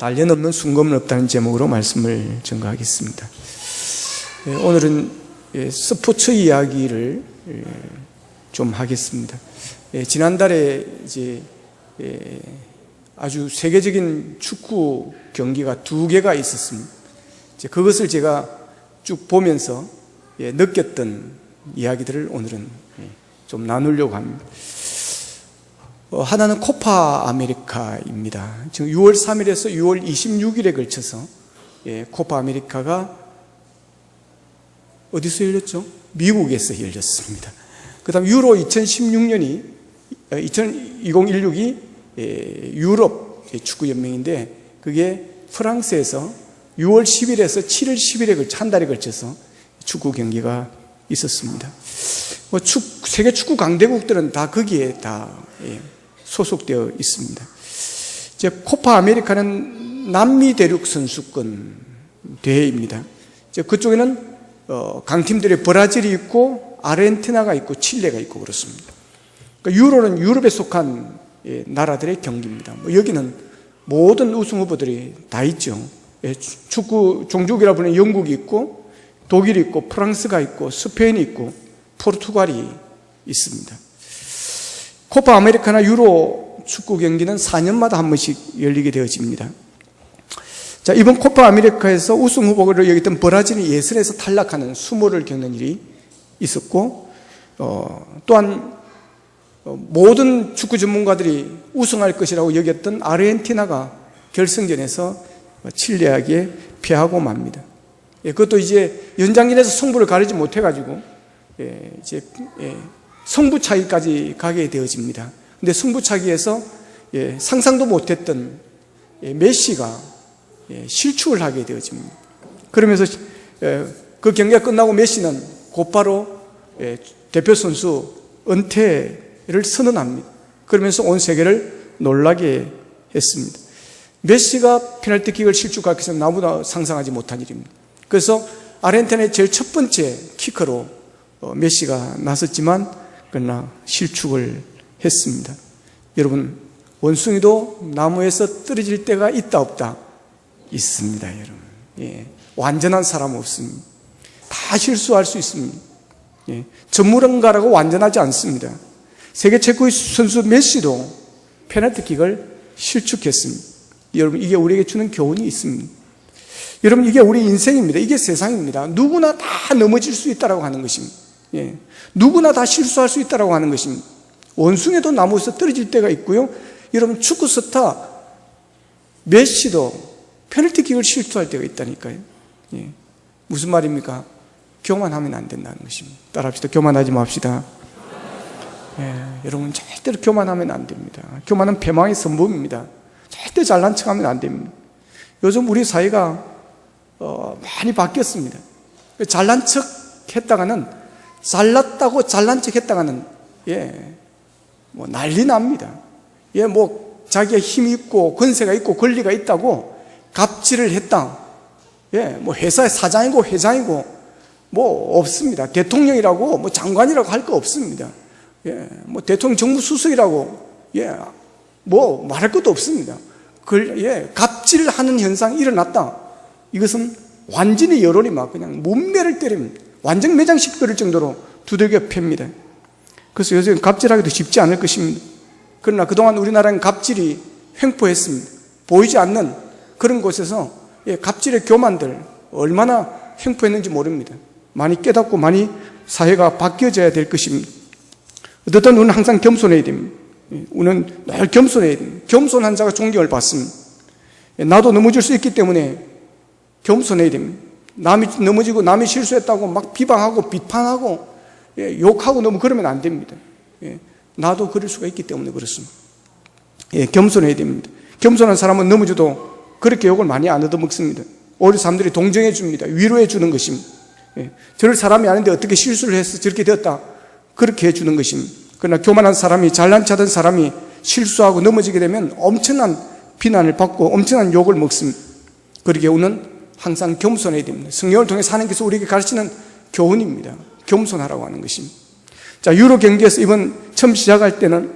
단련 없는 순금은 없다는 제목으로 말씀을 전가하겠습니다. 오늘은 스포츠 이야기를 좀 하겠습니다. 지난달에 이제 아주 세계적인 축구 경기가 2개가 있었습니다. 그것을 제가 쭉 보면서 느꼈던 이야기들을 오늘은 좀 나누려고 합니다. 하나는 코파 아메리카입니다. 지금 6월 3일에서 6월 26일에 걸쳐서 코파 아메리카가 어디서 열렸죠? 미국에서 열렸습니다. 그 다음 유로 2016년이 2016이 유럽 축구연맹인데 그게 프랑스에서 6월 10일에서 7월 10일에 걸쳐 한 달에 걸쳐서 축구 경기가 있었습니다. 세계 축구 강대국들은 다 거기에 다 소속되어 있습니다. 코파 아메리카는 남미 대륙 선수권 대회입니다. 그쪽에는 강팀들의 브라질이 있고 아르헨티나가 있고 칠레가 있고 그렇습니다. 유로는 유럽에 속한 나라들의 경기입니다. 여기는 모든 우승 후보들이 다 있죠. 축구 종족이라 부르는 영국이 있고 독일이 있고 프랑스가 있고 스페인이 있고 포르투갈이 있습니다. 코파 아메리카나 유로 축구 경기는 4년마다 한 번씩 열리게 되어집니다. 이번 코파 아메리카에서 우승 후보로 여겼던 브라질이 예선에서 탈락하는 수모를 겪는 일이 있었고, 또한 모든 축구 전문가들이 우승할 것이라고 여겼던 아르헨티나가 결승전에서 칠레에게 패하고 맙니다. 그것도 이제 연장전에서 승부를 가리지 못해가지고 이제 승부 차기까지 가게 되어집니다. 근데 승부 차기에서 상상도 못했던 메시가 실축을 하게 되어집니다. 그러면서 그 경기가 끝나고 메시는 곧바로 대표 선수 은퇴를 선언합니다. 그러면서 온 세계를 놀라게 했습니다. 메시가 페널티킥을 실축하기 위해서 나보다 상상하지 못한 일입니다. 그래서 아르헨티나의 제일 첫 번째 키커로 메시가 나섰지만 그러나 실축을 했습니다. 여러분, 원숭이도 나무에서 떨어질 때가 있다 없다? 있습니다, 여러분. 완전한 사람은 없습니다. 다 실수할 수 있습니다. 전문가라고 완전하지 않습니다. 세계 최고의 선수 메시도 페널티킥을 실축했습니다. 여러분, 이게 우리에게 주는 교훈이 있습니다. 여러분, 이게 우리 인생입니다. 이게 세상입니다. 누구나 다 넘어질 수 있다고 하는 것입니다. 누구나 다 실수할 수 있다고 하는 것입니다. 원숭이도 나무에서 떨어질 때가 있고요. 여러분, 축구 스타 메시도 페널티킥을 실수할 때가 있다니까요. 무슨 말입니까? 교만하면 안 된다는 것입니다. 따라합시다. 교만하지 맙시다. 여러분, 절대로 교만하면 안 됩니다. 교만은 패망의 선범입니다. 절대 잘난 척하면 안 됩니다. 요즘 우리 사회가 많이 바뀌었습니다. 잘난 척 했다가는 잘났다고 잘난 척 했다가는 뭐 난리 납니다. 뭐 자기가 힘이 있고 권세가 있고 권리가 있다고 갑질을 했다. 뭐 회사의 사장이고 회장이고 뭐 없습니다. 대통령이라고 뭐 장관이라고 할 거 없습니다. 뭐 대통령 정무수석이라고 뭐 말할 것도 없습니다. 갑질하는 현상이 일어났다. 이것은 완전히 여론이 막 그냥 문매를 때립니다. 완전 매장시켜버릴 정도로 두들겨 팹니다. 그래서 요새 갑질하기도 쉽지 않을 것입니다. 그러나 그동안 우리나라는 갑질이 횡포했습니다. 보이지 않는 그런 곳에서 갑질의 교만들 얼마나 횡포했는지 모릅니다. 많이 깨닫고 많이 사회가 바뀌어져야 될 것입니다. 어떻든 우리는 항상 겸손해야 됩니다. 우리는 늘 겸손해야 됩니다. 겸손한 자가 존경을 받습니다. 나도 넘어질 수 있기 때문에 겸손해야 됩니다. 남이 넘어지고 남이 실수했다고 막 비방하고 비판하고 욕하고 너무 그러면 안 됩니다. 나도 그럴 수가 있기 때문에 그렇습니다. 겸손해야 됩니다. 겸손한 사람은 넘어져도 그렇게 욕을 많이 안 얻어먹습니다. 오히려 사람들이 동정해 줍니다. 위로해 주는 것입니다. 저럴 사람이 아닌데 어떻게 실수를 해서 저렇게 되었다, 그렇게 해주는 것입니다. 그러나 교만한 사람이, 잘난 척하던 사람이 실수하고 넘어지게 되면 엄청난 비난을 받고 엄청난 욕을 먹습니다. 그러기에 우리는 항상 겸손해야 됩니다. 성경을 통해서 하나님께서 우리에게 가르치는 교훈입니다. 겸손하라고 하는 것입니다. 유로 경기에서 이번 처음 시작할 때는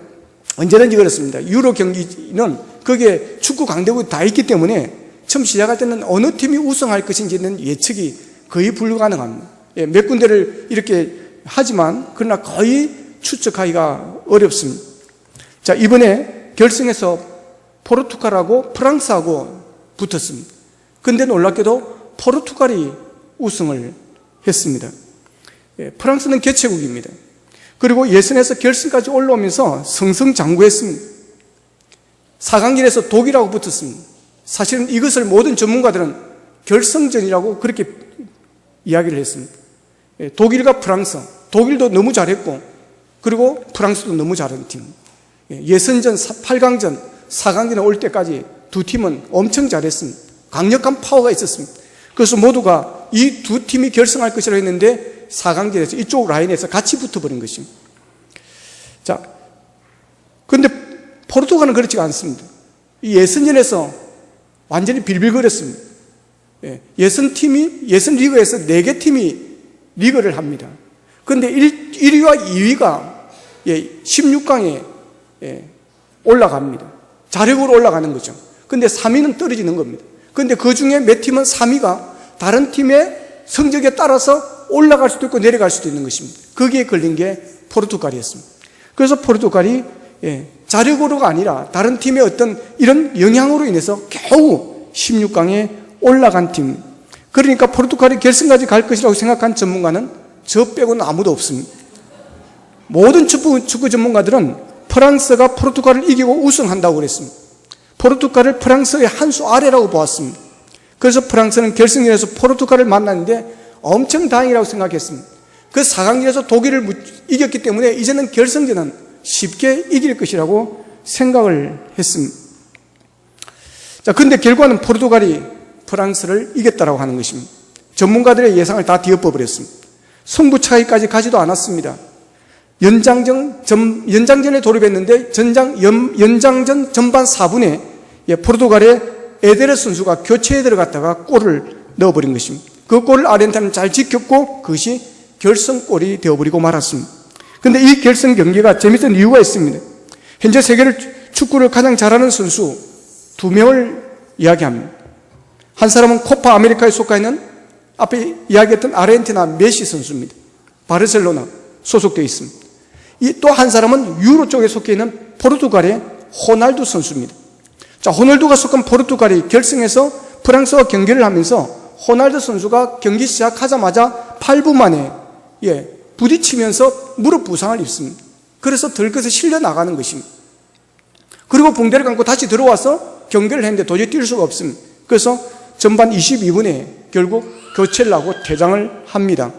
언제든지 그렇습니다. 유로 경기는 거기에 축구 강대국이 다 있기 때문에 처음 시작할 때는 어느 팀이 우승할 것인지는 예측이 거의 불가능합니다. 예, 몇 군데를 이렇게 하지만 그러나 거의 추측하기가 어렵습니다. 자, 이번에 결승에서 포르투갈하고 프랑스하고 붙었습니다. 근데 놀랍게도 포르투갈이 우승을 했습니다. 예, 프랑스는 개최국입니다. 그리고 예선에서 결승까지 올라오면서 승승장구했습니다. 4강전에서 독일하고 붙었습니다. 사실은 이것을 모든 전문가들은 결승전이라고 그렇게 이야기를 했습니다. 예, 독일과 프랑스, 독일도 너무 잘했고 그리고 프랑스도 너무 잘한 팀. 예, 예선전, 8강전, 4강전에 올 때까지 두 팀은 엄청 잘했습니다. 강력한 파워가 있었습니다. 그래서 모두가 이 두 팀이 결승할 것이라고 했는데 4강전에서 이쪽 라인에서 같이 붙어버린 것입니다. 자, 그런데 포르투갈은 그렇지가 않습니다. 이 예선전에서 완전히 빌빌거렸습니다. 예, 예선 리그에서 4개 팀이 리그를 합니다. 그런데 1위와 2위가 16강에 올라갑니다. 자력으로 올라가는 거죠. 그런데 3위는 떨어지는 겁니다. 그런데 그 중에 몇 팀은 3위가 다른 팀의 성적에 따라서 올라갈 수도 있고 내려갈 수도 있는 것입니다. 거기에 걸린 게 포르투갈이었습니다. 그래서 포르투갈이 자력으로가 아니라 다른 팀의 어떤 이런 영향으로 인해서 겨우 16강에 올라간 팀. 그러니까 포르투갈이 결승까지 갈 것이라고 생각한 전문가는 저 빼고는 아무도 없습니다. 모든 축구 전문가들은 프랑스가 포르투갈을 이기고 우승한다고 그랬습니다. 포르투갈을 프랑스의 한 수 아래라고 보았습니다. 그래서 프랑스는 결승전에서 포르투갈을 만났는데 엄청 다행이라고 생각했습니다. 그 4강전에서 독일을 이겼기 때문에 이제는 결승전은 쉽게 이길 것이라고 생각을 했습니다. 자, 근데 결과는 포르투갈이 프랑스를 이겼다라고 하는 것입니다. 전문가들의 예상을 다 뒤엎어버렸습니다. 승부 차이까지 가지도 않았습니다. 연장전에 돌입했는데 연장전 전반 4분에 포르투갈의 에데르 선수가 교체에 들어갔다가 골을 넣어버린 것입니다. 그 골을 아르헨티나는 잘 지켰고 그것이 결승골이 되어버리고 말았습니다. 그런데 이 결승 경기가 재밌는 이유가 있습니다. 현재 세계를 축구를 가장 잘하는 선수 2명을 이야기합니다. 한 사람은 코파 아메리카에 속해 있는 앞에 이야기했던 아르헨티나 메시 선수입니다. 바르셀로나 소속되어 있습니다. 또 한 사람은 유로 쪽에 속해 있는 포르투갈의 호날두 선수입니다. 자, 호날두가 속한 포르투갈이 결승에서 프랑스와 경기를 하면서 호날두 선수가 경기 시작하자마자 8분 만에 부딪히면서 무릎 부상을 입습니다. 그래서 덜컥서 실려 나가는 것입니다. 그리고 붕대를 감고 다시 들어와서 경기를 했는데 도저히 뛸 수가 없습니다. 그래서 전반 22분에 결국 교체를 하고 퇴장을 합니다.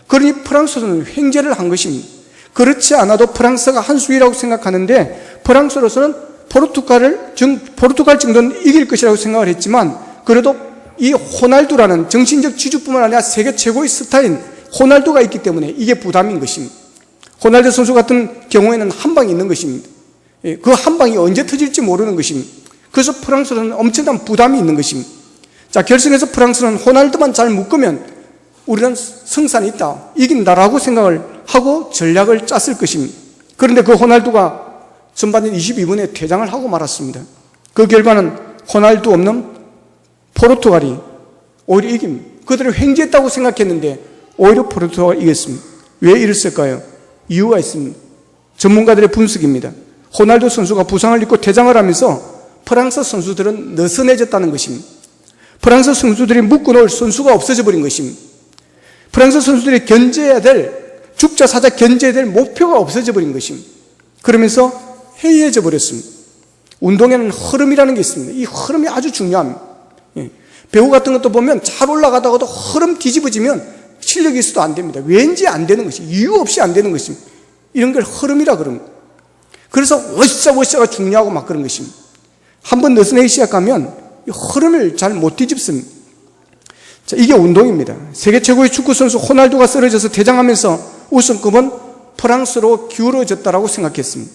그러니 프랑스는 횡재를 한 것입니다. 그렇지 않아도 프랑스가 한 수위라고 생각하는데 프랑스로서는 포르투갈 정도는 이길 것이라고 생각을 했지만 그래도 이 호날두라는 정신적 지주뿐만 아니라 세계 최고의 스타인 호날두가 있기 때문에 이게 부담인 것입니다. 호날두 선수 같은 경우에는 한 방이 있는 것입니다. 그 한 방이 언제 터질지 모르는 것입니다. 그래서 프랑스는 엄청난 부담이 있는 것입니다. 자, 결승에서 프랑스는 호날두만 잘 묶으면 우리는 승산이 있다, 이긴다라고 생각을 하고 전략을 짰을 것입니다. 그런데 그 호날두가 전반 22분에 퇴장을 하고 말았습니다. 그 결과는 호날두 없는 포르투갈이 오히려 이깁니다. 그들을 횡재했다고 생각했는데 오히려 포르투갈이 이겼습니다. 왜 이랬을까요? 이유가 있습니다. 전문가들의 분석입니다. 호날두 선수가 부상을 입고 퇴장을 하면서 프랑스 선수들은 느슨해졌다는 것입니다. 프랑스 선수들이 묶어놓을 선수가 없어져 버린 것입니다. 프랑스 선수들이 죽자 사자 견제해야 될 목표가 없어져 버린 것입니다. 그러면서 해이해져 버렸습니다. 운동에는 흐름이라는 게 있습니다. 이 흐름이 아주 중요합니다. 배우 같은 것도 보면 잘 올라가다가도 흐름 뒤집어지면 실력이 있어도 안 됩니다. 왠지 안 되는 것이, 이유 없이 안 되는 것입니다. 이런 걸 흐름이라 그럽니다. 그래서 워샤워샤가 중요하고 막 그런 것입니다. 한번 느슨하기 시작하면 이 흐름을 잘 못 뒤집습니다. 자, 이게 운동입니다. 세계 최고의 축구 선수 호날두가 쓰러져서 퇴장하면서 우승급은 프랑스로 기울어졌다라고 생각했습니다.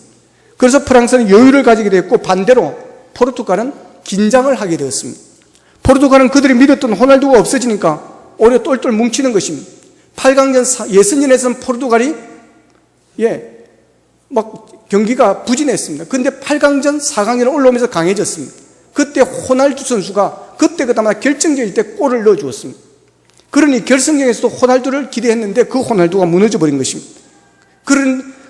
그래서 프랑스는 여유를 가지게 됐고 반대로 포르투갈은 긴장을 하게 되었습니다. 포르투갈은 그들이 믿었던 호날두가 없어지니까 오히려 똘똘 뭉치는 것입니다. 8강전 예선전에서는 포르투갈이 막 경기가 부진했습니다. 그런데 8강전, 4강전을 올라오면서 강해졌습니다. 그때 호날두 선수가 그때 그나마 결정적일 때 골을 넣어주었습니다. 그러니 결승전에서도 호날두를 기대했는데 그 호날두가 무너져 버린 것입니다.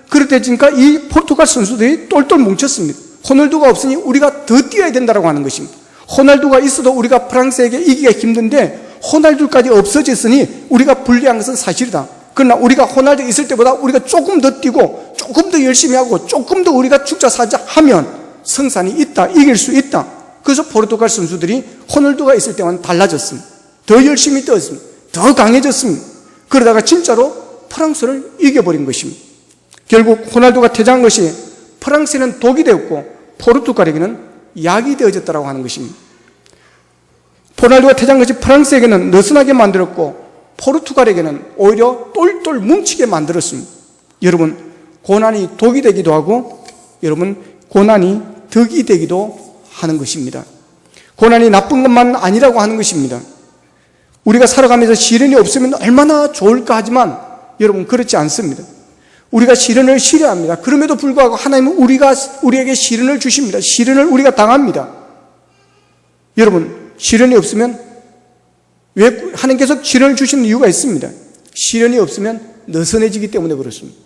그렇다니까 이 포르투갈 선수들이 똘똘 뭉쳤습니다. 호날두가 없으니 우리가 더 뛰어야 된다고 하는 것입니다. 호날두가 있어도 우리가 프랑스에게 이기기가 힘든데 호날두까지 없어졌으니 우리가 불리한 것은 사실이다. 그러나 우리가 호날두 있을 때보다 우리가 조금 더 뛰고 조금 더 열심히 하고 조금 더 우리가 죽자 사자 하면 성산이 있다. 이길 수 있다. 그래서 포르투갈 선수들이 호날두가 있을 때만 달라졌습니다. 더 열심히 뛰었습니다. 더 강해졌습니다. 그러다가 진짜로 프랑스를 이겨버린 것입니다. 결국 호날두가 퇴장한 것이 프랑스에는 독이 되었고 포르투갈에게는 약이 되어졌다고 하는 것입니다. 호날두가 퇴장한 것이 프랑스에게는 느슨하게 만들었고 포르투갈에게는 오히려 똘똘 뭉치게 만들었습니다. 여러분, 고난이 독이 되기도 하고 여러분, 고난이 덕이 되기도 하는 것입니다. 고난이 나쁜 것만 아니라고 하는 것입니다. 우리가 살아가면서 시련이 없으면 얼마나 좋을까 하지만 여러분, 그렇지 않습니다. 우리가 시련을 싫어합니다. 그럼에도 불구하고 하나님은 우리에게 시련을 주십니다. 시련을 우리가 당합니다. 여러분, 시련이 없으면 왜 하나님께서 시련을 주시는 이유가 있습니다. 시련이 없으면 느슨해지기 때문에 그렇습니다.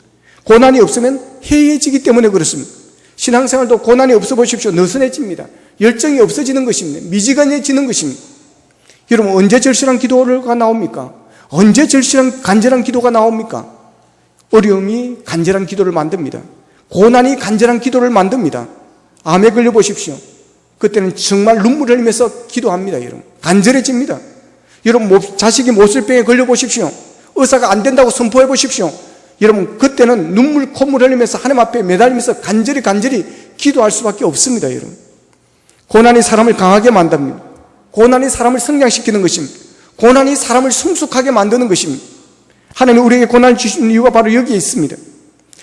고난이 없으면 해이해지기 때문에 그렇습니다. 신앙생활도 고난이 없어 보십시오. 느슨해집니다. 열정이 없어지는 것입니다. 미지근해지는 것입니다. 여러분, 언제 절실한 기도가 나옵니까? 언제 절실한 간절한 기도가 나옵니까? 어려움이 간절한 기도를 만듭니다. 고난이 간절한 기도를 만듭니다. 암에 걸려 보십시오. 그때는 정말 눈물을 흘리면서 기도합니다. 여러분, 간절해집니다. 여러분, 자식이 못쓸병에 걸려 보십시오. 의사가 안 된다고 선포해 보십시오. 여러분, 그때는 눈물, 콧물 흘리면서 하나님 앞에 매달리면서 간절히 기도할 수밖에 없습니다. 여러분, 고난이 사람을 강하게 만듭니다. 고난이 사람을 성장시키는 것입니다. 고난이 사람을 성숙하게 만드는 것입니다. 하나님이 우리에게 고난을 주시는 이유가 바로 여기에 있습니다.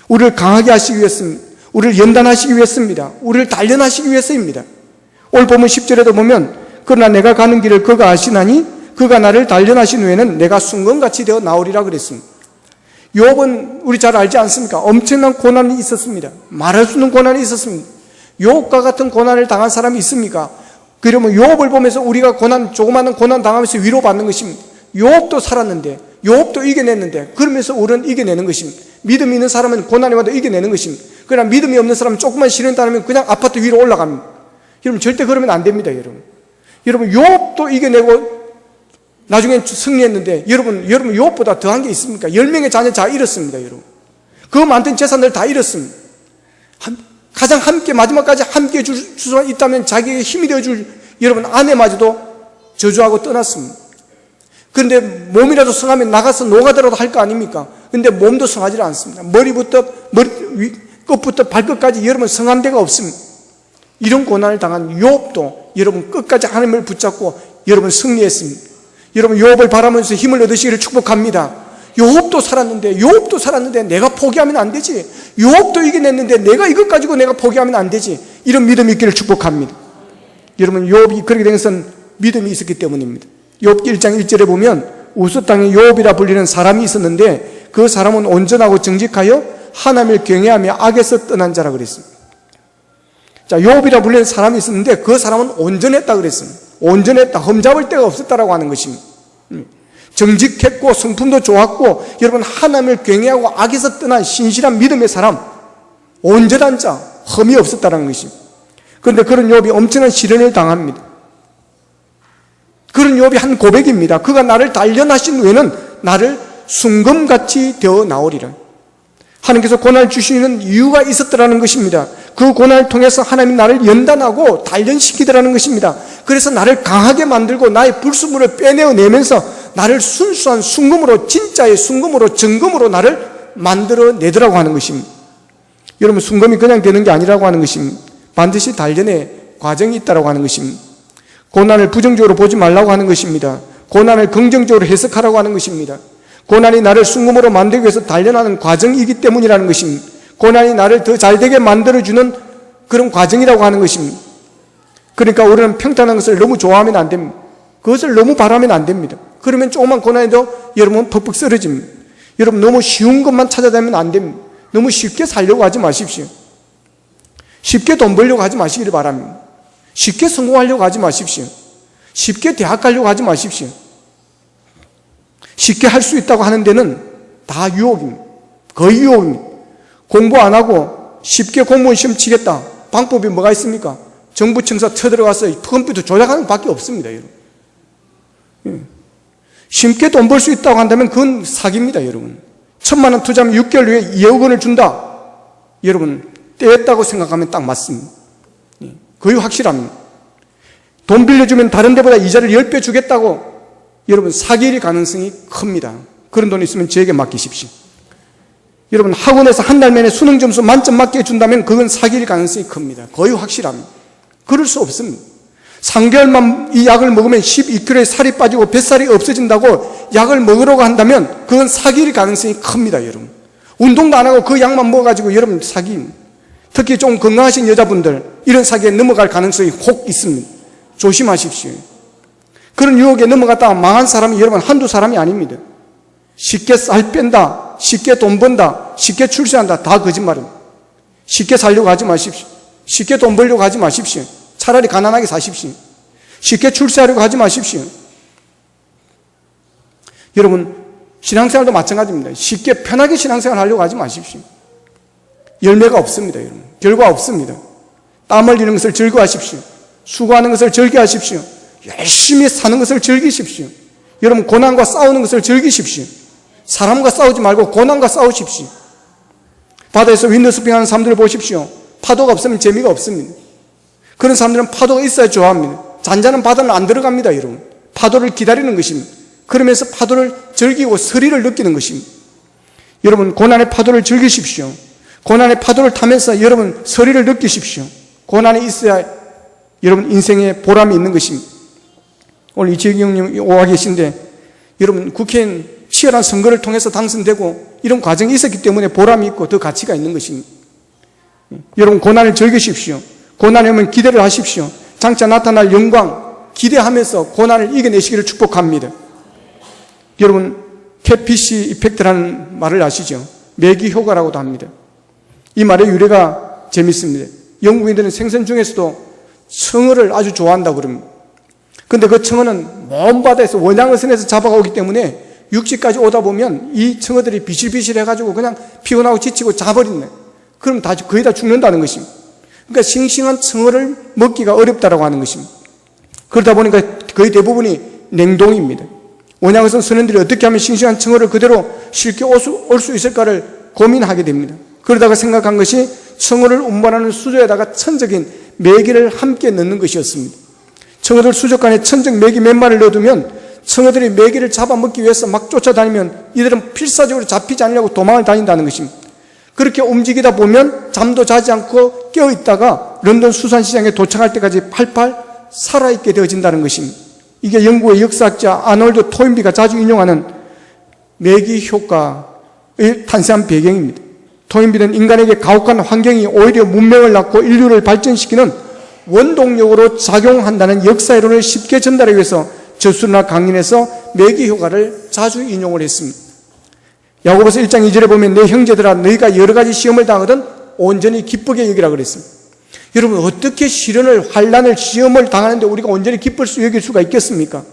우리를 강하게 하시기 위해서입니다. 우리를 연단하시기 위해서입니다. 우리를 단련하시기 위해서입니다. 오늘 보면 10절에도 보면 그러나 내가 가는 길을 그가 아시나니 그가 나를 단련하신 후에는 내가 순금같이 되어 나오리라 그랬습니다. 욥은 우리 잘 알지 않습니까? 엄청난 고난이 있었습니다. 말할 수 없는 고난이 있었습니다. 욥과 같은 고난을 당한 사람이 있습니까? 그러면 욥을 보면서 우리가 조그마한 고난 당하면서 위로받는 것입니다. 욥도 살았는데, 욥도 이겨냈는데, 그러면서 우리는 이겨내는 것입니다. 믿음이 있는 사람은 고난이 와도 이겨내는 것입니다. 그러나 믿음이 없는 사람은 조금만 시련 당하면 그냥 아파트 위로 올라갑니다. 여러분, 절대 그러면 안 됩니다. 여러분, 욥도 이겨내고 나중에 승리했는데 여러분 욥보다 더한 게 있습니까? 10명의 자녀 다 잃었습니다. 여러분, 그 많던 재산들 다 잃었습니다. 가장 함께 마지막까지 함께 줄 수가 있다면 자기에게 힘이 되어줄 여러분 아내마저도 저주하고 떠났습니다. 그런데 몸이라도 성하면 나가서 노가다라도 할 거 아닙니까? 그런데 몸도 성하지 않습니다. 끝부터 발끝까지 여러분 성한 데가 없습니다. 이런 고난을 당한 욥도 여러분 끝까지 하나님을 붙잡고 여러분 승리했습니다. 여러분, 욥을 바라면서 힘을 얻으시기를 축복합니다. 욥도 살았는데 내가 포기하면 안 되지. 욥도 이겨냈는데 내가 이것 가지고 내가 포기하면 안 되지. 이런 믿음이 있기를 축복합니다. 여러분, 욥이 그렇게 된 것은 믿음이 있었기 때문입니다. 욥기 1장 1절에 보면 우스 땅에 욥이라 불리는 사람이 있었는데 그 사람은 온전하고 정직하여 하나님을 경외하며 악에서 떠난 자라 그랬습니다. 자, 욥이라 불리는 사람이 있었는데 그 사람은 온전했다 그랬습니다. 온전했다, 흠잡을 데가 없었다라고 하는 것입니다. 정직했고 성품도 좋았고 여러분 하나님을 경외하고 악에서 떠난 신실한 믿음의 사람, 온전한 자, 흠이 없었다는 것입니다. 그런데 그런 욥이 엄청난 시련을 당합니다. 그런 욥이 한 고백입니다. 그가 나를 단련하신 후에는 나를 순금같이 되어 나오리라. 하나님께서 고난을 주시는 이유가 있었더라는 것입니다. 그 고난을 통해서 하나님이 나를 연단하고 단련시키더라는 것입니다. 그래서 나를 강하게 만들고 나의 불순물을 빼내어내면서 나를 순수한 순금으로, 진짜의 순금으로, 정금으로 나를 만들어내더라고 하는 것입니다. 여러분, 순금이 그냥 되는 게 아니라고 하는 것입니다. 반드시 단련의 과정이 있다고 하는 것입니다. 고난을 부정적으로 보지 말라고 하는 것입니다. 고난을 긍정적으로 해석하라고 하는 것입니다. 고난이 나를 순금으로 만들기 위해서 단련하는 과정이기 때문이라는 것입니다. 고난이 나를 더 잘되게 만들어주는 그런 과정이라고 하는 것입니다. 그러니까 우리는 평탄한 것을 너무 좋아하면 안 됩니다. 그것을 너무 바라면 안 됩니다. 그러면 조그만 고난에도 여러분 퍽퍽 쓰러집니다. 여러분, 너무 쉬운 것만 찾아다니면 안 됩니다. 너무 쉽게 살려고 하지 마십시오. 쉽게 돈 벌려고 하지 마시기를 바랍니다. 쉽게 성공하려고 하지 마십시오. 쉽게 대학 가려고 하지 마십시오. 쉽게 할 수 있다고 하는 데는 다 유혹입니다. 거의 유혹입니다. 공부 안 하고 쉽게 공무원 시험 치겠다. 방법이 뭐가 있습니까? 정부 청사 쳐들어가서 컴퓨터 조작하는 것밖에 없습니다. 여러분. 쉽게 돈 벌 수 있다고 한다면 그건 사기입니다. 여러분. 1,000만 원 투자하면 6개월 후에 2억 원을 준다. 여러분 떼었다고 생각하면 딱 맞습니다. 거의 확실합니다. 돈 빌려주면 다른 데보다 이자를 10배 주겠다고 여러분 사기일 가능성이 큽니다. 그런 돈 있으면 저에게 맡기십시오. 여러분 학원에서 한 달 내내 수능 점수 만점 맞게 해준다면 그건 사기일 가능성이 큽니다. 거의 확실합니다. 그럴 수 없습니다. 3개월만 이 약을 먹으면 12kg의 살이 빠지고 뱃살이 없어진다고 약을 먹으려고 한다면 그건 사기일 가능성이 큽니다. 여러분 운동도 안 하고 그 약만 먹어가지고 여러분 사기입니다. 특히 좀 건강하신 여자분들 이런 사기에 넘어갈 가능성이 혹 있습니다. 조심하십시오. 그런 유혹에 넘어갔다가 망한 사람이 여러분 한두 사람이 아닙니다. 쉽게 살 뺀다, 쉽게 돈 번다, 쉽게 출세한다, 다 거짓말입니다. 쉽게 살려고 하지 마십시오. 쉽게 돈 벌려고 하지 마십시오. 차라리 가난하게 사십시오. 쉽게 출세하려고 하지 마십시오. 여러분 신앙생활도 마찬가지입니다. 쉽게 편하게 신앙생활 하려고 하지 마십시오. 열매가 없습니다. 여러분 결과 없습니다. 땀 흘리는 것을 즐거워하십시오. 수고하는 것을 즐겨하십시오. 열심히 사는 것을 즐기십시오. 여러분 고난과 싸우는 것을 즐기십시오. 사람과 싸우지 말고 고난과 싸우십시오. 바다에서 윈드서핑하는 사람들을 보십시오. 파도가 없으면 재미가 없습니다. 그런 사람들은 파도가 있어야 좋아합니다. 잔잔한 바다는 안 들어갑니다. 여러분 파도를 기다리는 것입니다. 그러면서 파도를 즐기고 서리를 느끼는 것입니다. 여러분 고난의 파도를 즐기십시오. 고난의 파도를 타면서 여러분 서리를 느끼십시오. 고난이 있어야 여러분 인생에 보람이 있는 것입니다. 오늘 이재경님 오와 계신데 여러분 국회의원 치열한 선거를 통해서 당선되고 이런 과정이 있었기 때문에 보람이 있고 더 가치가 있는 것입니다. 여러분 고난을 즐기십시오. 고난에 오면 기대를 하십시오. 장차 나타날 영광 기대하면서 고난을 이겨내시기를 축복합니다. 여러분 캐피시 이펙트라는 말을 아시죠? 매기 효과라고도 합니다. 이 말의 유래가 재밌습니다. 영국인들은 생선 중에서도 청어를 아주 좋아한다고 그럽니다. 근데 그 청어는 먼 바다에서 원양어선에서 잡아오기 때문에 육지까지 오다 보면 이 청어들이 비실비실 해가지고 그냥 피곤하고 지치고 자버린네. 그럼 거의 다 죽는다는 것입니다. 그러니까 싱싱한 청어를 먹기가 어렵다라고 하는 것입니다. 그러다 보니까 거의 대부분이 냉동입니다. 원양어선 선원들이 어떻게 하면 싱싱한 청어를 그대로 쉽게 올 수 있을까를 고민하게 됩니다. 그러다가 생각한 것이 청어를 운반하는 수조에다가 천적인 메기를 함께 넣는 것이었습니다. 청어들 수족관에 천적 메기 몇 마리를 넣어두면 청어들이 메기를 잡아먹기 위해서 막 쫓아다니면 이들은 필사적으로 잡히지 않으려고 도망을 다닌다는 것입니다. 그렇게 움직이다 보면 잠도 자지 않고 깨어있다가 런던 수산시장에 도착할 때까지 팔팔 살아있게 되어진다는 것입니다. 이게 영국의 역사학자 아놀드 토인비가 자주 인용하는 메기 효과의 탄생한 배경입니다. 토인비는 인간에게 가혹한 환경이 오히려 문명을 낳고 인류를 발전시키는 원동력으로 작용한다는 역사이론을 쉽게 전달하기 위해서 저술이나 강연에서 매기 효과를 자주 인용을 했습니다. 야고보서 1장 2절에 보면 내 형제들아 너희가 여러 가지 시험을 당하거든 온전히 기쁘게 여기라 그랬습니다. 여러분 어떻게 시련을 환난을 시험을 당하는데 우리가 온전히 기쁠 수 여길 수가 있겠습니까?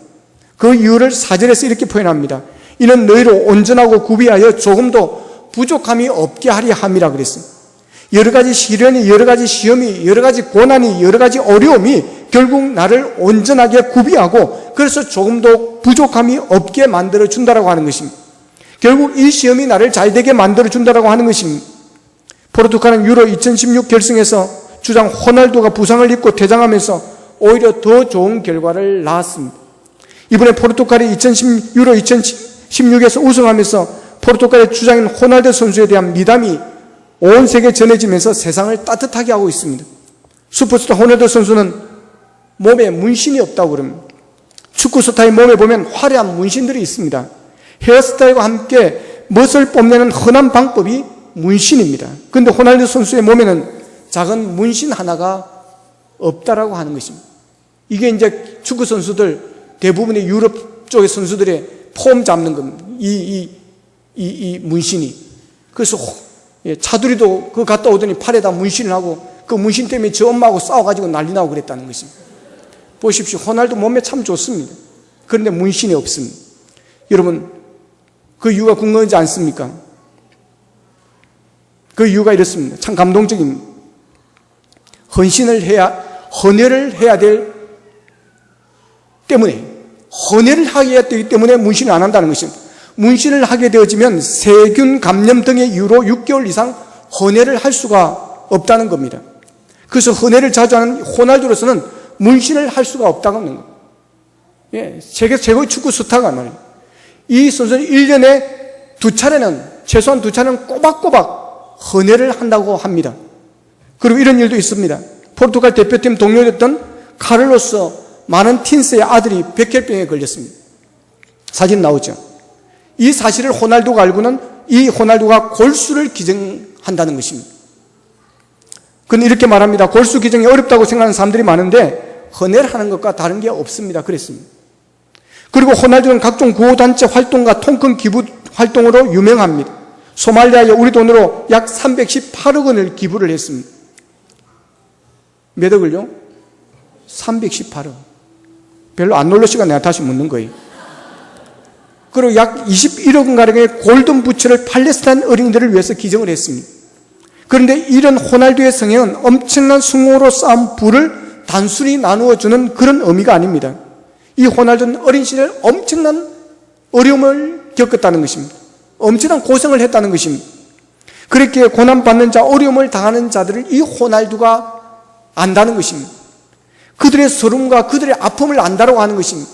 그 이유를 4절에서 이렇게 표현합니다. 이는 너희를 온전하고 구비하여 조금도 부족함이 없게 하려 함이라 그랬습니다. 여러 가지 시련이, 여러 가지 시험이, 여러 가지 고난이, 여러 가지 어려움이 결국 나를 온전하게 구비하고 그래서 조금도 부족함이 없게 만들어준다라고 하는 것입니다. 결국 이 시험이 나를 잘되게 만들어준다라고 하는 것입니다. 포르투갈은 유로 2016 결승에서 주장 호날두가 부상을 입고 퇴장하면서 오히려 더 좋은 결과를 낳았습니다. 이번에 포르투갈이 유로 2016에서 우승하면서 포르투갈의 주장인 호날두 선수에 대한 미담이 온 세계에 전해지면서 세상을 따뜻하게 하고 있습니다. 슈퍼스타 호날두 선수는 몸에 문신이 없다고 그럽니다. 축구 스타의 몸에 보면 화려한 문신들이 있습니다. 헤어스타일과 함께 멋을 뽐내는 흔한 방법이 문신입니다. 그런데 호날두 선수의 몸에는 작은 문신 하나가 없다라고 하는 것입니다. 이게 이제 축구 선수들 대부분의 유럽 쪽의 선수들의 폼 잡는 겁니다. 이 문신이. 그래서 차두리도 그거 갔다 오더니 팔에다 문신을 하고 그 문신 때문에 저 엄마하고 싸워가지고 난리 나고 그랬다는 것입니다. 보십시오. 호날두 몸매 참 좋습니다. 그런데 문신이 없습니다. 여러분, 그 이유가 궁금하지 않습니까? 그 이유가 이렇습니다. 참 감동적입니다. 헌혈을 해야 될 때문에, 헌혈을 하게 되기 때문에 문신을 안 한다는 것입니다. 문신을 하게 되어지면 세균 감염 등의 이유로 6개월 이상 헌혈을 할 수가 없다는 겁니다. 그래서 헌혈을 자주 하는 호날두로서는 문신을 할 수가 없다고 하는 겁니다. 예, 세계 최고의 축구 스타가 말이에요. 이 선수는 1년에 최소한 두 차례는 꼬박꼬박 헌혈을 한다고 합니다. 그리고 이런 일도 있습니다. 포르투갈 대표팀 동료였던 카를로스 마는틴스의 아들이 백혈병에 걸렸습니다. 사진 나오죠. 이 사실을 호날두가 알고는 이 호날두가 골수를 기증한다는 것입니다. 그는 이렇게 말합니다. 골수 기증이 어렵다고 생각하는 사람들이 많은데 헌혈하는 것과 다른 게 없습니다. 그랬습니다. 그리고 호날두는 각종 구호단체 활동과 통큰 기부 활동으로 유명합니다. 소말리아에 우리 돈으로 약 318억 원을 기부를 했습니다. 몇 억을요? 318억. 별로 안 놀라시가 내가 다시 묻는 거예요. 그리고 약 21억 원가량의 골든 부츠를 팔레스타인 어린이들을 위해서 기증을 했습니다. 그런데 이런 호날두의 성행은 엄청난 숭고로 쌓은 부를 단순히 나누어주는 그런 의미가 아닙니다. 이 호날두는 어린 시절 엄청난 어려움을 겪었다는 것입니다. 엄청난 고생을 했다는 것입니다. 그렇게 고난받는 자, 어려움을 당하는 자들을 이 호날두가 안다는 것입니다. 그들의 서름과 그들의 아픔을 안다고 하는 것입니다.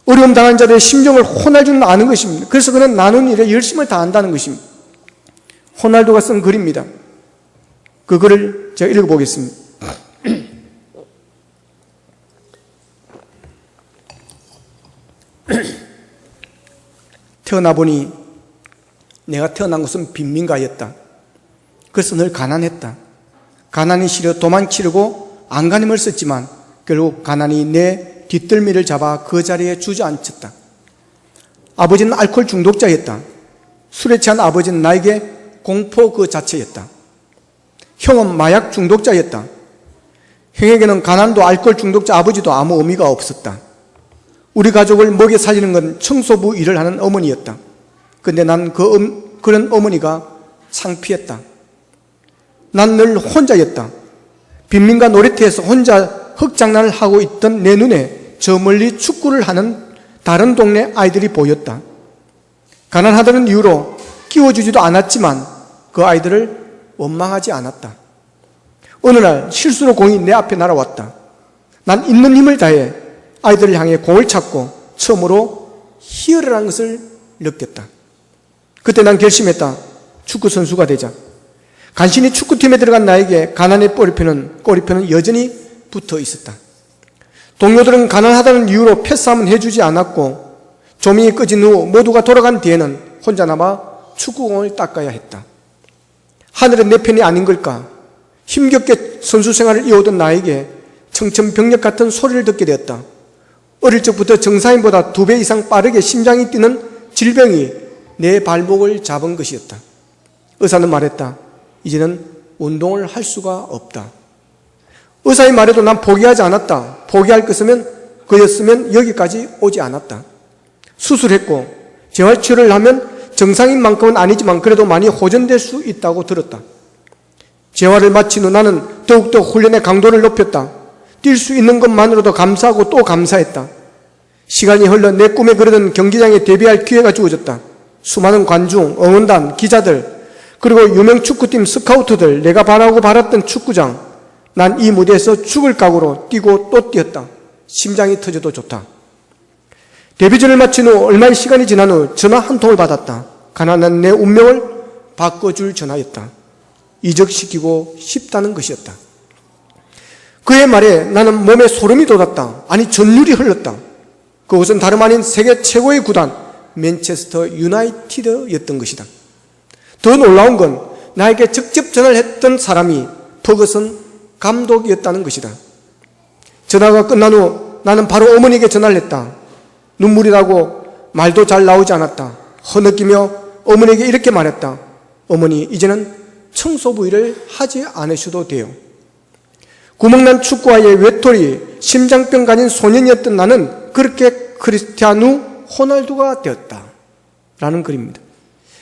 어려움 당하는 자들의 심정을 호날두는 아는 것입니다. 그래서 그는 나눈 일에 열심을 다한다는 것입니다. 호날두가 쓴 글입니다. 그 글을 제가 읽어보겠습니다. 태어나 보니 내가 태어난 곳은 빈민가였다. 그래서 늘 가난했다. 가난이 싫어 도망치려고 안간힘을 썼지만 결국 가난이 내 뒷덜미를 잡아 그 자리에 주저앉혔다. 아버지는 알코올 중독자였다. 술에 취한 아버지는 나에게 공포 그 자체였다. 형은 마약 중독자였다. 형에게는 가난도 알코올 중독자 아버지도 아무 의미가 없었다. 우리 가족을 먹여 살리는 건 청소부 일을 하는 어머니였다. 그런데 난 그런 어머니가 창피했다. 난 늘 혼자였다. 빈민가 놀이터에서 혼자 흙장난을 하고 있던 내 눈에 저 멀리 축구를 하는 다른 동네 아이들이 보였다. 가난하다는 이유로 끼워주지도 않았지만 그 아이들을 원망하지 않았다. 어느 날 실수로 공이 내 앞에 날아왔다. 난 있는 힘을 다해 아이들을 향해 공을 찾고 처음으로 희열이라는 것을 느꼈다. 그때 난 결심했다. 축구선수가 되자. 간신히 축구팀에 들어간 나에게 가난의 꼬리표는 여전히 붙어 있었다. 동료들은 가난하다는 이유로 패스하면 해주지 않았고 조명이 꺼진 후 모두가 돌아간 뒤에는 혼자 남아 축구공을 닦아야 했다. 하늘은 내 편이 아닌 걸까? 힘겹게 선수 생활을 이어오던 나에게 청천벽력 같은 소리를 듣게 되었다. 어릴 적부터 정상인보다 2배 이상 빠르게 심장이 뛰는 질병이 내 발목을 잡은 것이었다. 의사는 말했다. 이제는 운동을 할 수가 없다. 의사의 말에도 난 포기하지 않았다. 포기할 거였으면 여기까지 오지 않았다. 수술했고 재활치료를 하면 정상인만큼은 아니지만 그래도 많이 호전될 수 있다고 들었다. 재활을 마친 후 나는 더욱더 훈련의 강도를 높였다. 뛸 수 있는 것만으로도 감사하고 또 감사했다. 시간이 흘러 내 꿈에 그리던 경기장에 데뷔할 기회가 주어졌다. 수많은 관중, 응원단, 기자들, 그리고 유명 축구팀 스카우트들, 내가 바라고 바랐던 축구장. 난 이 무대에서 죽을 각오로 뛰고 또 뛰었다. 심장이 터져도 좋다. 데뷔전을 마친 후 얼마의 시간이 지난 후 전화 한 통을 받았다. 가난한 내 운명을 바꿔줄 전화였다. 이적시키고 싶다는 것이었다. 그의 말에 나는 몸에 소름이 돋았다. 아니 전율이 흘렀다. 그것은 다름 아닌 세계 최고의 구단 맨체스터 유나이티드였던 것이다. 더 놀라운 건 나에게 직접 전화를 했던 사람이 퍼거슨 감독이었다는 것이다. 전화가 끝난 후 나는 바로 어머니에게 전화를 했다. 눈물이 나고 말도 잘 나오지 않았다. 허느끼며 어머니에게 이렇게 말했다. 어머니, 이제는 청소 부위를 하지 않으셔도 돼요. 구멍난 축구화에 외톨이 심장병 가진 소년이었던 나는 그렇게 크리스티아누 호날두가 되었다 라는 글입니다.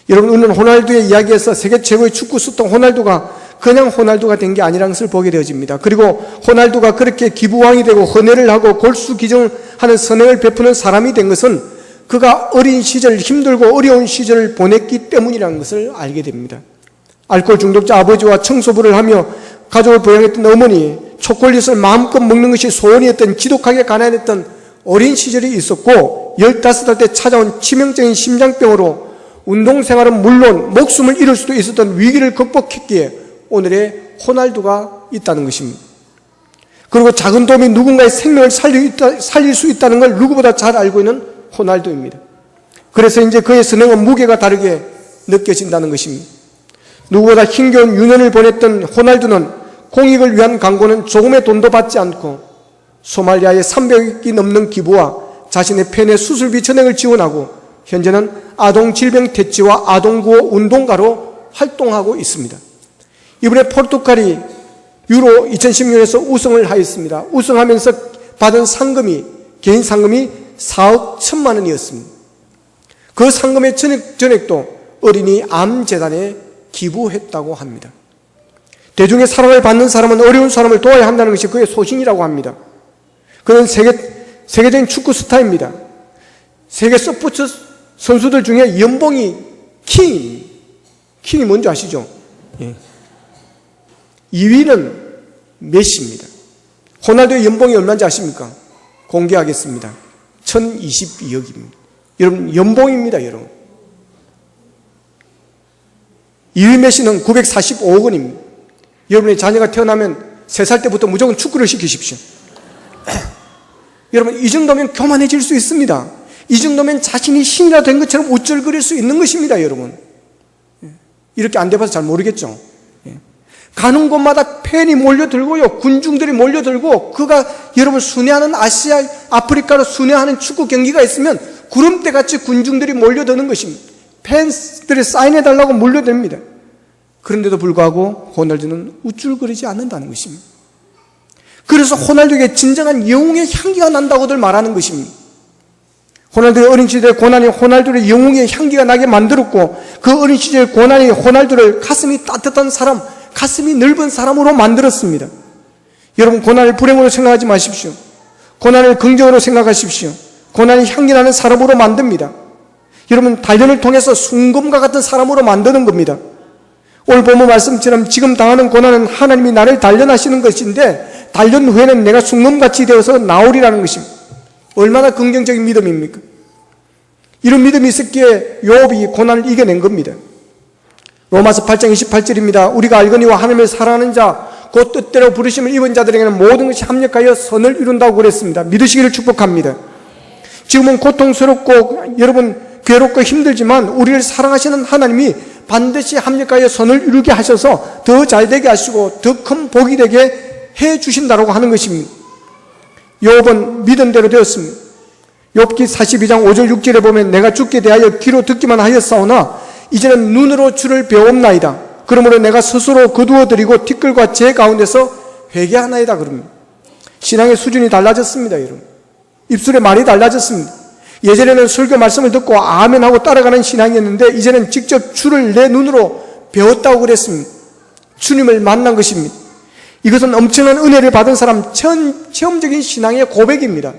여러분, 우리는 호날두의 이야기에서 세계 최고의 축구 스타 호날두가 그냥 호날두가 된 게 아니라는 것을 보게 되어집니다. 그리고 호날두가 그렇게 기부왕이 되고 헌혜를 하고 골수 기증을 하는 선행을 베푸는 사람이 된 것은 그가 어린 시절, 힘들고 어려운 시절을 보냈기 때문이라는 것을 알게 됩니다. 알코올 중독자 아버지와 청소부를 하며 가족을 부양했던 어머니, 초콜릿을 마음껏 먹는 것이 소원이었던, 지독하게 가난했던 어린 시절이 있었고 15살 때 찾아온 치명적인 심장병으로 운동생활은 물론 목숨을 잃을 수도 있었던 위기를 극복했기에 오늘의 호날두가 있다는 것입니다. 그리고 작은 도움이 누군가의 생명을 살릴 수 있다는 걸 누구보다 잘 알고 있는 호날두입니다. 그래서 이제 그의 선행은 무게가 다르게 느껴진다는 것입니다. 누구보다 힘겨운 유년을 보냈던 호날두는 공익을 위한 광고는 조금의 돈도 받지 않고 소말리아의 300이 넘는 기부와 자신의 팬의 수술비 전액을 지원하고 현재는 아동질병 퇴치와 아동구호 운동가로 활동하고 있습니다. 이번에 포르투갈이 유로 2016년에서 우승을 하였습니다. 우승하면서 받은 상금이, 개인 상금이 4억 1천만 원이었습니다. 그 상금의 전액도 어린이 암재단에 기부했다고 합니다. 대중의 사랑을 받는 사람은 어려운 사람을 도와야 한다는 것이 그의 소신이라고 합니다. 그는 세계적인 축구 스타입니다. 세계 스포츠 선수들 중에 연봉이 킹이 뭔지 아시죠? 예. 2위는 메시입니다. 호날두의 연봉이 얼마인지 아십니까? 공개하겠습니다. 1022억입니다. 여러분, 연봉입니다, 여러분. 2위 메시는 945억 원입니다. 여러분의 자녀가 태어나면 3살 때부터 무조건 축구를 시키십시오. 여러분, 이 정도면 교만해질 수 있습니다. 이 정도면 자신이 신이라 된 것처럼 우쭐거릴 수 있는 것입니다, 여러분. 이렇게 안 돼봐서 잘 모르겠죠. 가는 곳마다 팬이 몰려들고요, 군중들이 몰려들고, 그가 여러분 순회하는 아시아, 아프리카로 순회하는 축구 경기가 있으면 구름대같이 군중들이 몰려드는 것입니다. 팬들이 사인해달라고 몰려듭니다. 그런데도 불구하고 호날두는 우쭐거리지 않는다는 것입니다. 그래서 호날두에게 진정한 영웅의 향기가 난다고들 말하는 것입니다. 호날두의 어린 시절의 고난이 호날두의 영웅의 향기가 나게 만들었고, 그 어린 시절의 고난이 호날두를 가슴이 따뜻한 사람, 가슴이 넓은 사람으로 만들었습니다. 여러분, 고난을 불행으로 생각하지 마십시오. 고난을 긍정으로 생각하십시오. 고난이 향기나는 사람으로 만듭니다. 여러분, 단련을 통해서 순금과 같은 사람으로 만드는 겁니다. 오늘 본문 말씀처럼 지금 당하는 고난은 하나님이 나를 단련하시는 것인데, 단련 후에는 내가 순금같이 되어서 나오리라는 것입니다. 얼마나 긍정적인 믿음입니까? 이런 믿음이 있었기에 욥이 고난을 이겨낸 겁니다. 로마서 8장 28절입니다. 우리가 알거니와 하나님을 사랑하는 자, 곧 뜻대로 부르심을 입은 자들에게는 모든 것이 합력하여 선을 이룬다고 그랬습니다. 믿으시기를 축복합니다. 지금은 고통스럽고 여러분 괴롭고 힘들지만 우리를 사랑하시는 하나님이 반드시 합력하여 선을 이루게 하셔서 더 잘되게 하시고 더 큰 복이 되게 해주신다고 하는 것입니다. 욥은 믿음대로 되었습니다. 욥기 42장 5절 6절에 보면 내가 주께 대하여 귀로 듣기만 하였사오나 이제는 눈으로 주를 배움나이다. 그러므로 내가 스스로 거두어드리고 티끌과 재 가운데서 회개하나이다. 그럽니다. 신앙의 수준이 달라졌습니다, 여러분. 입술의 말이 달라졌습니다. 예전에는 설교 말씀을 듣고 아멘하고 따라가는 신앙이었는데 이제는 직접 주를 내 눈으로 배웠다고 그랬습니다. 주님을 만난 것입니다. 이것은 엄청난 은혜를 받은 사람 체험적인 신앙의 고백입니다.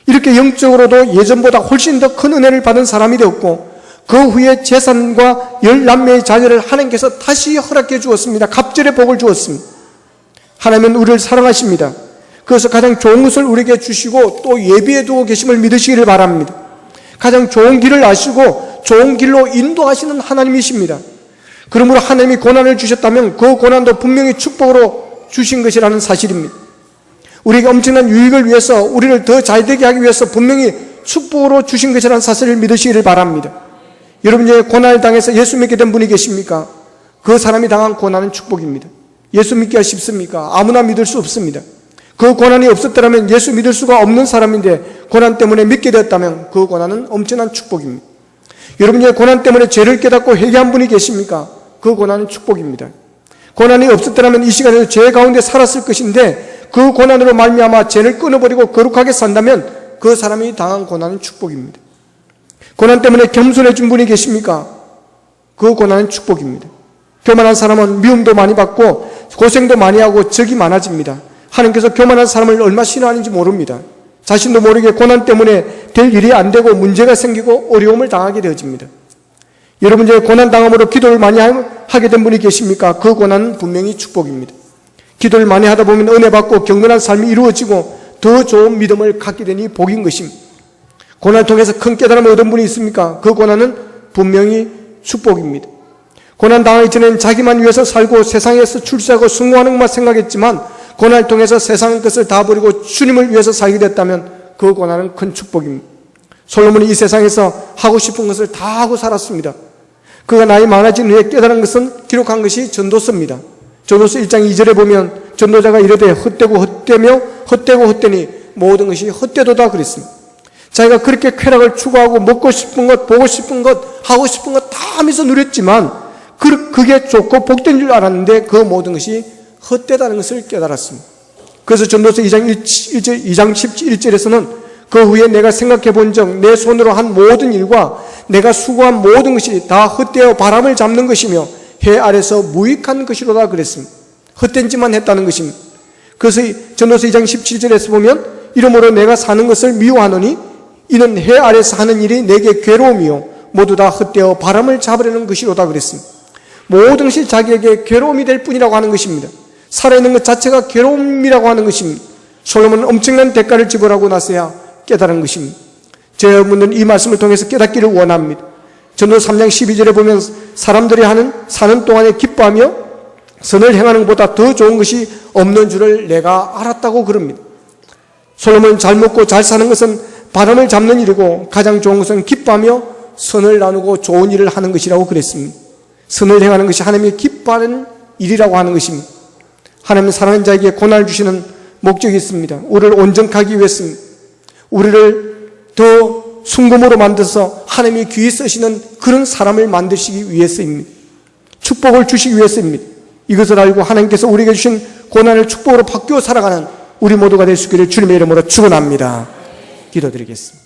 이렇게 영적으로도 예전보다 훨씬 더 큰 은혜를 받은 사람이 되었고 그 후에 재산과 10남매의 자녀를 하나님께서 다시 허락해 주었습니다. 갑절의 복을 주었습니다. 하나님은 우리를 사랑하십니다. 그래서 가장 좋은 것을 우리에게 주시고 또 예비해 두고 계심을 믿으시기를 바랍니다. 가장 좋은 길을 아시고 좋은 길로 인도하시는 하나님이십니다. 그러므로 하나님이 고난을 주셨다면 그 고난도 분명히 축복으로 주신 것이라는 사실입니다. 우리에게 엄청난 유익을 위해서 우리를 더 잘되게 하기 위해서 분명히 축복으로 주신 것이라는 사실을 믿으시기를 바랍니다. 여러분 중에 고난을 당해서 예수 믿게 된 분이 계십니까? 그 사람이 당한 고난은 축복입니다. 예수 믿기가 쉽습니까? 아무나 믿을 수 없습니다. 그 고난이 없었더라면 예수 믿을 수가 없는 사람인데 고난 때문에 믿게 되었다면 그 고난은 엄청난 축복입니다. 여러분 중에 고난 때문에 죄를 깨닫고 회개한 분이 계십니까? 그 고난은 축복입니다. 고난이 없었더라면 이 시간에도 죄 가운데 살았을 것인데 그 고난으로 말미암아 죄를 끊어버리고 거룩하게 산다면 그 사람이 당한 고난은 축복입니다. 고난 때문에 겸손해진 분이 계십니까? 그 고난은 축복입니다. 교만한 사람은 미움도 많이 받고 고생도 많이 하고 적이 많아집니다. 하나님께서 교만한 사람을 얼마나 싫어하는지 모릅니다. 자신도 모르게 고난 때문에 될 일이 안 되고 문제가 생기고 어려움을 당하게 되어집니다. 여러분 중에 고난 당함으로 기도를 많이 하게 된 분이 계십니까? 그 고난은 분명히 축복입니다. 기도를 많이 하다 보면 은혜 받고 경건한 삶이 이루어지고 더 좋은 믿음을 갖게 되니 복인 것입니다. 고난을 통해서 큰 깨달음을 얻은 분이 있습니까? 그 고난은 분명히 축복입니다. 고난 당하기 전에는 자기만 위해서 살고 세상에서 출세하고 성공하는 것만 생각했지만 고난을 통해서 세상 것을 다 버리고 주님을 위해서 살게 됐다면 그 고난은 큰 축복입니다. 솔로몬이 이 세상에서 하고 싶은 것을 다 하고 살았습니다. 그가 나이 많아진 후에 깨달은 것은 기록한 것이 전도서입니다. 전도서 1장 2절에 보면 전도자가 이르되 헛되고 헛되며 헛되고 헛되니 모든 것이 헛되도다 그랬습니다. 자기가 그렇게 쾌락을 추구하고 먹고 싶은 것, 보고 싶은 것, 하고 싶은 것 다 하면서 누렸지만 그게 좋고 복된 줄 알았는데 그 모든 것이 헛되다는 것을 깨달았습니다. 그래서 전도서 2장 11절에서는 그 후에 내가 생각해 본 적 내 손으로 한 모든 일과 내가 수고한 모든 것이 다 헛되어 바람을 잡는 것이며 해 아래서 무익한 것이로다 그랬습니다. 헛된 짓만 했다는 것입니다. 그래서 전도서 2장 17절에서 보면 이러므로 내가 사는 것을 미워하노니 이는 해 아래서 하는 일이 내게 괴로움이요 모두 다 헛되어 바람을 잡으려는 것이로다 그랬습니다. 모든 것이 자기에게 괴로움이 될 뿐이라고 하는 것입니다. 살아있는 것 자체가 괴로움이라고 하는 것입니다. 솔로몬은 엄청난 대가를 지불하고 나서야 깨달은 것입니다. 여러분들은 이 말씀을 통해서 깨닫기를 원합니다. 전도서 3장 12절에 보면 사람들이 사는 동안에 기뻐하며 선을 행하는 것보다 더 좋은 것이 없는 줄을 내가 알았다고 그럽니다. 솔로몬은 잘 먹고 잘 사는 것은 바람을 잡는 일이고 가장 좋은 것은 기뻐하며 선을 나누고 좋은 일을 하는 것이라고 그랬습니다. 선을 행하는 것이 하나님이 기뻐하는 일이라고 하는 것입니다. 하나님은 사랑하는 자에게 고난을 주시는 목적이 있습니다. 우리를 온전하기 위해서입니다. 우리를 더 순금으로 만들어서 하나님이 귀히 쓰시는 그런 사람을 만드시기 위해서입니다. 축복을 주시기 위해서입니다. 이것을 알고 하나님께서 우리에게 주신 고난을 축복으로 바뀌어 살아가는 우리 모두가 될 수 있기를 주님의 이름으로 축원합니다. 기도드리겠습니다.